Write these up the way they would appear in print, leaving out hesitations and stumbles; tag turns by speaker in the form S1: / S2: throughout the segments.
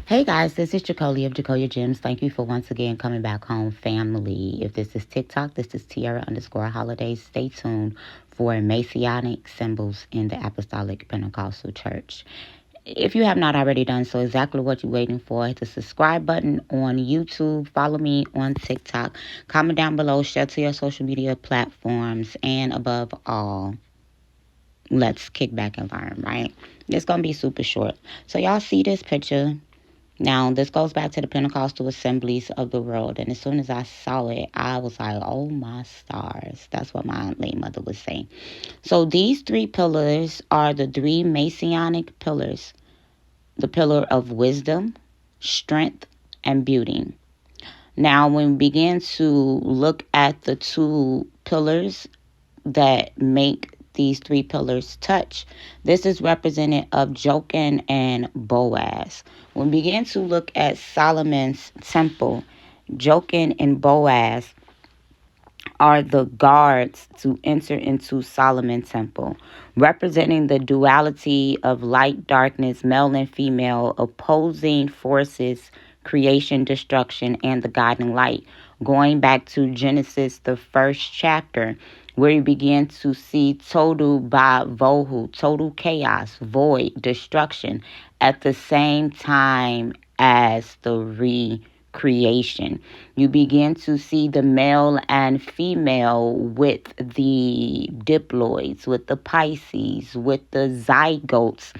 S1: Hey guys, this is Jacolia of Jacolia Gems. Thank you for once again coming back home, family. If this is TikTok, this is Tiara_holidays. Stay tuned for Messianic symbols in the Apostolic Pentecostal Church. If you have not already done so, exactly what you're waiting for, hit the subscribe button on YouTube. Follow me on TikTok. Comment down below, share to your social media platforms, and above all, let's kick back and learn, right? It's going to be super short. So y'all see this picture. Now, this goes back to the Pentecostal assemblies of the world. And as soon as I saw it, I was like, oh my stars. That's what my late mother was saying. So these three pillars are the three Messianic pillars. The pillar of wisdom, strength, and beauty. Now, when we begin to look at the two pillars that make these three pillars touch, this is represented of Jochen and Boaz. When we begin to look at Solomon's temple, Jochen and Boaz are the guards to enter into Solomon's temple, representing the duality of light, darkness, male and female, opposing forces, creation, destruction, and the guiding light. Going back to Genesis, the first chapter, where you begin to see total vohu, total chaos, void, destruction, at the same time as the recreation. You begin to see the male and female with the diploids, with the Pisces, with the zygotes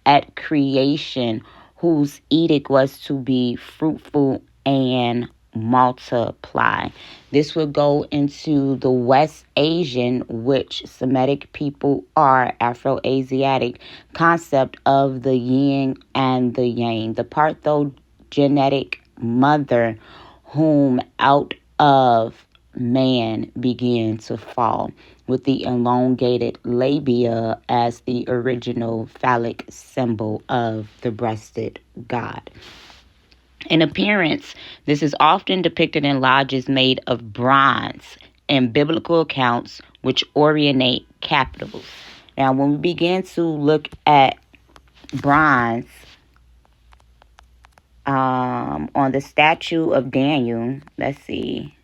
S1: at creation, whose edict was to be fruitful and multiply. This would go into the West Asian, which Semitic people are, Afro-Asiatic concept of the yin and the yang, the parthenogenetic mother whom out of man began to fall, with the elongated labia as the original phallic symbol of the breasted God. In appearance, this is often depicted in lodges made of bronze and biblical accounts which orientate capitals. Now, when we begin to look at bronze on the statue of Daniel, let's see.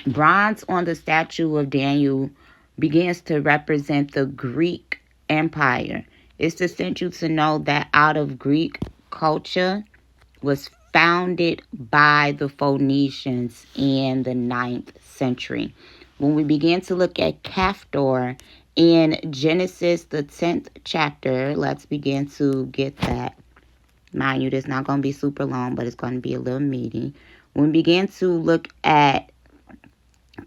S1: Bronze on the statue of Daniel begins to represent the Greek Empire. It's essential to know that out of Greek culture was founded by the Phoenicians in the 9th century. When we begin to look at Caphtor in Genesis, the 10th chapter, let's begin to get that. Mind you, this is not going to be super long, but it's going to be a little meaty. When we begin to look at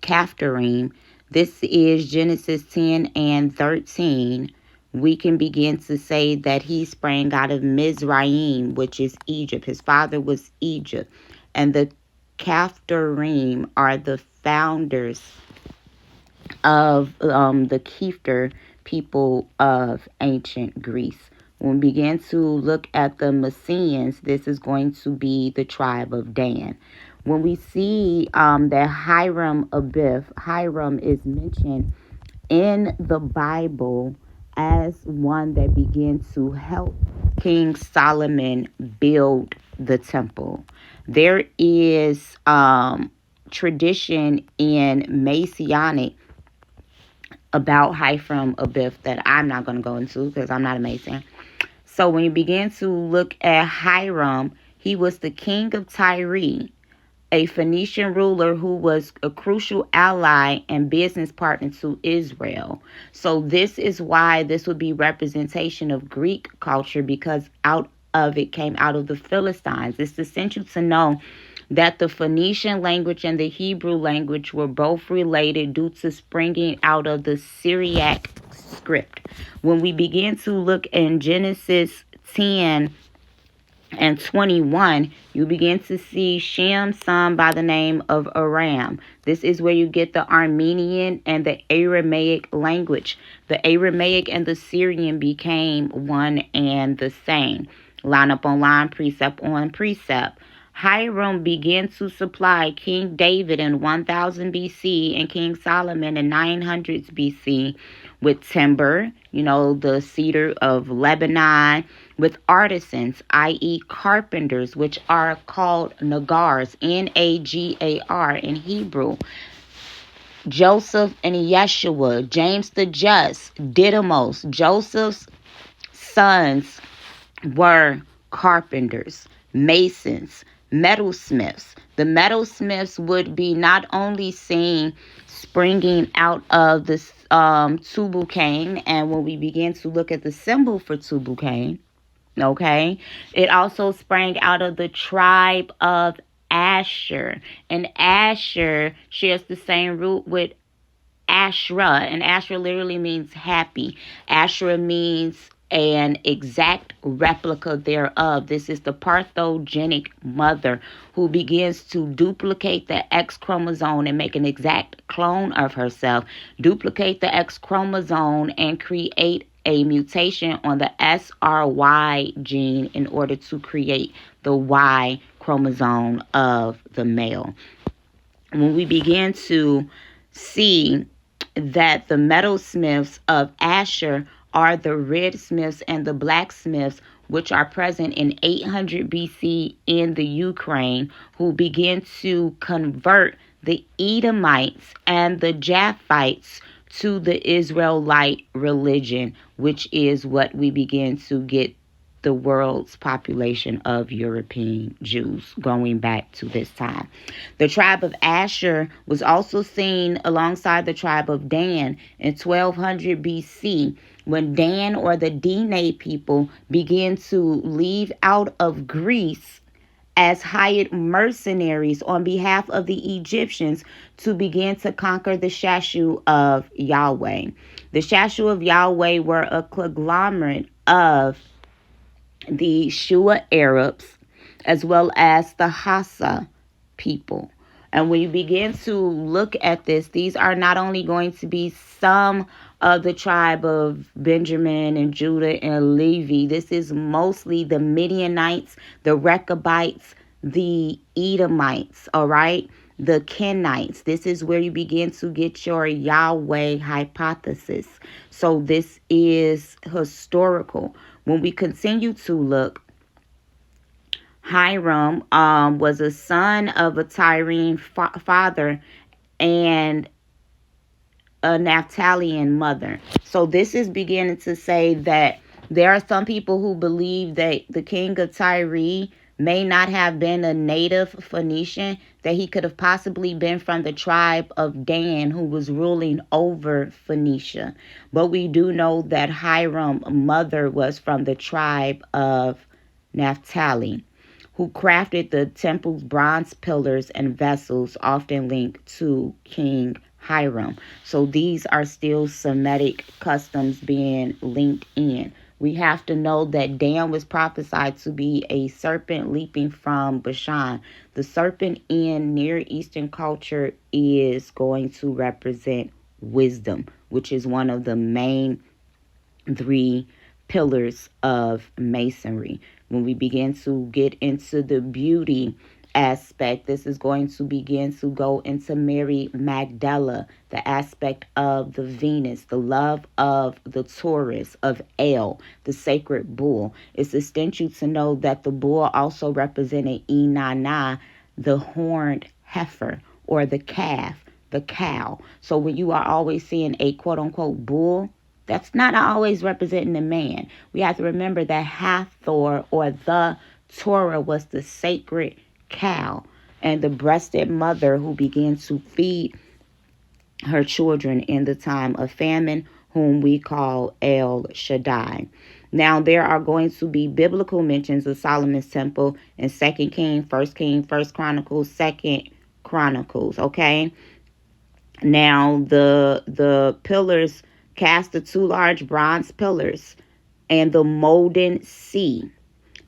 S1: Caphtorim, this is Genesis 10 and 13. We can begin to say that he sprang out of Mizraim, which is Egypt. His father was Egypt. And the Caphtorim are the founders of the Kephter people of ancient Greece. When we begin to look at the Messians, this is going to be the tribe of Dan. When we see that Hiram Abiff, Hiram is mentioned in the Bible as one that began to help King Solomon build the temple. There is tradition in Messianic about Hiram Abiff that I'm not going to go into because I'm not a Mason. So when you begin to look at Hiram, he was the king of Tyre, a Phoenician ruler who was a crucial ally and business partner to Israel. So this is why this would be representation of Greek culture, because out of it came out of the Philistines. It's essential to know that the Phoenician language and the Hebrew language were both related due to springing out of the Syriac script. When we begin to look in Genesis 10 and 21, you begin to see Shem's son by the name of Aram. This is where you get the Armenian and the Aramaic language. The Aramaic and the Syrian became one and the same. Line up on line, precept on precept. Hiram began to supply King David in 1000 BC and King Solomon in 900 BC with timber, the cedar of Lebanon, with artisans, i.e. carpenters, which are called nagars, Nagar in Hebrew. Joseph and Yeshua, James the Just, Didymus, Joseph's sons were carpenters, masons, metalsmiths. The metalsmiths would be not only seen springing out of this Tubal Cain, and when we begin to look at the symbol for Tubal Cain, okay, it also sprang out of the tribe of Asher, and Asher shares the same root with Ashra, and Ashra literally means happy. Ashra means an exact replica thereof. This is the parthogenic mother who begins to duplicate the X chromosome and make an exact clone of herself, duplicate the X chromosome and create a mutation on the SRY gene in order to create the Y chromosome of the male. When we begin to see that the metalsmiths of Asher are the redsmiths and the blacksmiths, which are present in 800 BC in the Ukraine, who begin to convert the Edomites and the Japhites to the Israelite religion, which is what we begin to get the world's population of European Jews going back to this time. The tribe of Asher was also seen alongside the tribe of Dan in 1200 BC, when Dan, or the Dine people, began to leave out of Greece as hired mercenaries on behalf of the Egyptians to begin to conquer the Shashu of Yahweh. The Shashu of Yahweh were a conglomerate of the Shua Arabs as well as the Hassa people. And when you begin to look at this, these are not only going to be some of the tribe of Benjamin and Judah and Levi. This is mostly the Midianites, the Rechabites, the Edomites, all right? The Kenites. This is where you begin to get your Yahweh hypothesis. So this is historical. When we continue to look, Hiram was a son of a Tyrene father and a Naphtalian mother. So this is beginning to say that there are some people who believe that the king of Tyre may not have been a native Phoenician, that he could have possibly been from the tribe of Dan, who was ruling over Phoenicia. But we do know that Hiram's mother was from the tribe of Naphtali, who crafted the temple's bronze pillars and vessels, often linked to King Hiram. So these are still Semitic customs being linked in. We have to know that Dan was prophesied to be a serpent leaping from Bashan. The serpent in Near Eastern culture is going to represent wisdom, which is one of the main 3 pillars of Masonry. When we begin to get into the beauty aspect, this is going to begin to go into Mary Magdala, the aspect of the Venus, the love of the Taurus, of El, the sacred bull. It's essential to know that the bull also represented Inanna, the horned heifer, or the calf, the cow. So when you are always seeing a quote-unquote bull, that's not always representing the man. We have to remember that Hathor, or the Torah, was the sacred cow and the breasted mother who began to feed her children in the time of famine, whom we call El Shaddai. Now, there are going to be biblical mentions of Solomon's temple in 2 King, 1 Chronicles, 2 Chronicles, okay? Now, the pillars cast the 2 large bronze pillars and the molten sea.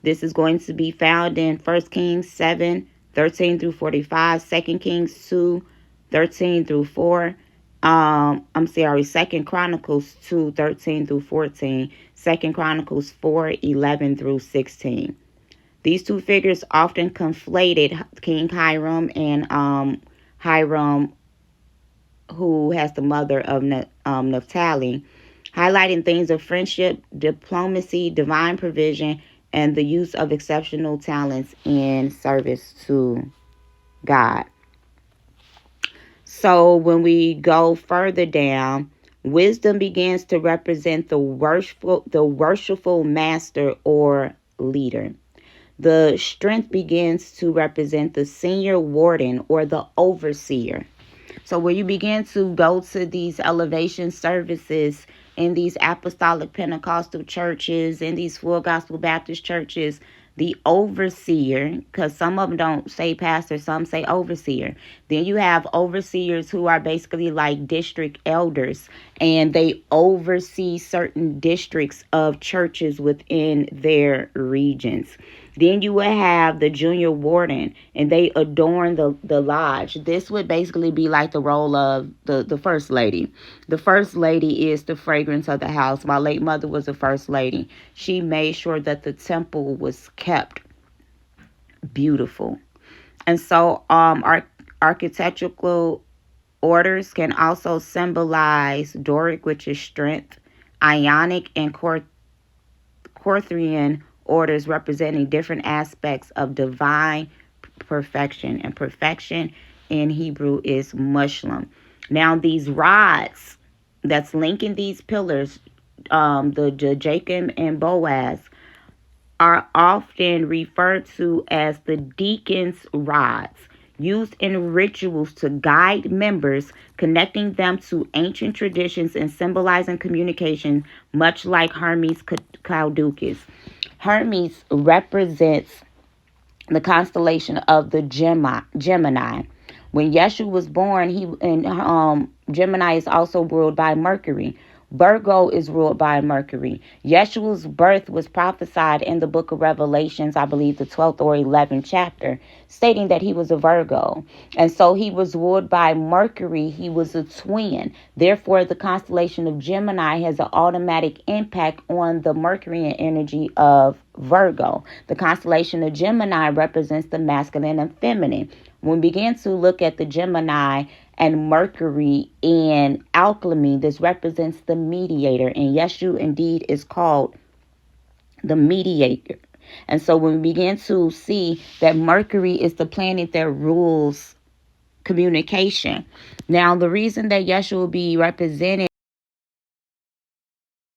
S1: This is going to be found in 1 Kings 7, 13 through 45, 2 Kings 2, 13 through 4. 2 Chronicles 2, 13 through 14, 2 Chronicles 4, 11 through 16. These two figures often conflated, King Hiram and Hiram, who has the mother of Naphtali, highlighting themes of friendship, diplomacy, divine provision, and the use of exceptional talents in service to God. So when we go further down, wisdom begins to represent the worshipful master or leader. The strength begins to represent the senior warden or the overseer. So when you begin to go to these elevation services in these apostolic Pentecostal churches, in these full gospel Baptist churches, the overseer, because some of them don't say pastor, some say overseer. Then you have overseers who are basically like district elders, and they oversee certain districts of churches within their regions. Then you would have the junior warden, and they adorn the lodge. This would basically be like the role of the first lady. The first lady is the fragrance of the house. My late mother was the first lady. She made sure that the temple was kept beautiful. And so architectural orders can also symbolize Doric, which is strength, Ionic and Corinthian orders representing different aspects of divine perfection. And perfection in Hebrew is mushlam. Now, these rods that's linking these pillars, the Jacob and Boaz, are often referred to as the deacon's rods, used in rituals to guide members, connecting them to ancient traditions and symbolizing communication, much like Hermes Caduceus. Hermes represents the constellation of the Gemini. When Yeshua was born, Gemini is also ruled by Mercury. Virgo is ruled by Mercury. Yeshua's birth was prophesied in the book of Revelations, I believe the 12th or 11th chapter, stating that he was a Virgo. And so he was ruled by Mercury. He was a twin. Therefore, the constellation of Gemini has an automatic impact on the Mercury energy of Virgo. The constellation of Gemini represents the masculine and feminine. When we begin to look at the Gemini and Mercury in alchemy, this represents the mediator. And Yeshu indeed is called the mediator. And so when we begin to see that Mercury is the planet that rules communication. Now, the reason that Yeshua will be represented